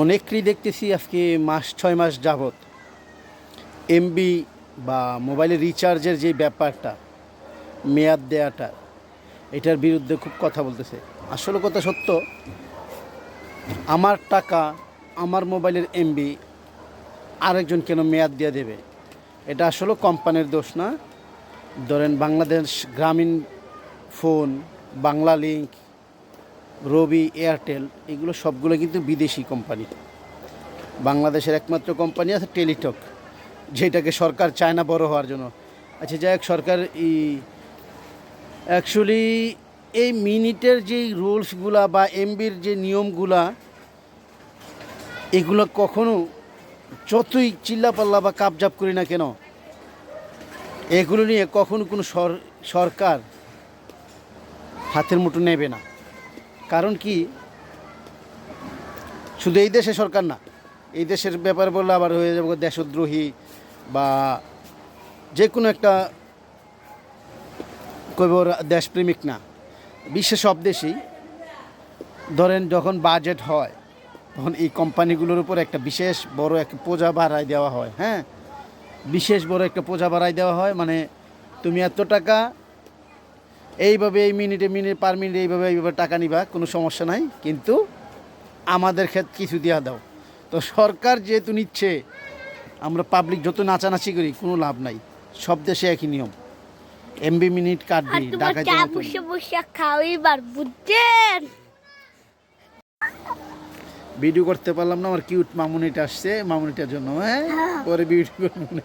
অনেকেরই দেখতেছি আজকে 6 মাস যাবত এমবি বা মোবাইলের রিচার্জের যে ব্যাপারটা মেয়াদ দেয়াটা এটার বিরুদ্ধে খুব কথা বলতেছে। আসলে কথা সত্য, আমার টাকা আমার মোবাইলের এমবি আরেকজন কেন মেয়াদ দিয়ে দেবে? এটা আসলে কোম্পানির দোষ না। ধরেন বাংলাদেশ গ্রামীণ ফোন, বাংলা লিঙ্ক, রবি, এয়ারটেল এগুলো সবগুলো কিন্তু বিদেশি কোম্পানি। বাংলাদেশের একমাত্র কোম্পানি আছে টেলিটক, যেটাকে সরকার চায় না বড় হওয়ার জন্য। আচ্ছা যাই হোক, সরকার অ্যাকচুয়ালি এই মিনিটের যেই রুলসগুলা বা এমবির যে নিয়মগুলা, এগুলো কখনো যতই চিল্লাপাল্লা বা কাপজাপ করি না কেন, এগুলো নিয়ে কখনো কোনো সরকার হাতের মুঠো নেবে না। কারণ কি, শুধু এই দেশে সরকার না, এই দেশের ব্যাপারে বললে আবার হয়ে যাবে দেশদ্রোহী বা যে কোনো একটা কইব দেশপ্রেমিক না। বিশ্বের সব দেশেই ধরেন যখন বাজেট হয় তখন এই কোম্পানিগুলোর উপর একটা বিশেষ বড় একটা বোঝা বাড়াই দেওয়া হয়। হ্যাঁ, বিশেষ বড় একটা বোঝা বাড়াই দেওয়া হয়, মানে তুমি এত টাকা এইভাবে এই মিনিটে পার মিনিট এইভাবে টাকা নিবা, কোনো সমস্যা নাই, কিন্তু আমাদের ক্ষেত্রে কিছু দেওয়া দাও। তো সরকার যেহেতু নিচ্ছে, আমরা পাবলিক যত নাচানাচি করি কোনো লাভ নাই। সব দেশে একই নিয়ম, এমবি মিনিট কাটবি, ডাকাইতে বুঝছেন। ভিডিও করতে পারলাম না, আমার কিউট মামুনিটা আসছে, মামুনিটার জন্য। হ্যাঁ, পরে ভিডিও করবো।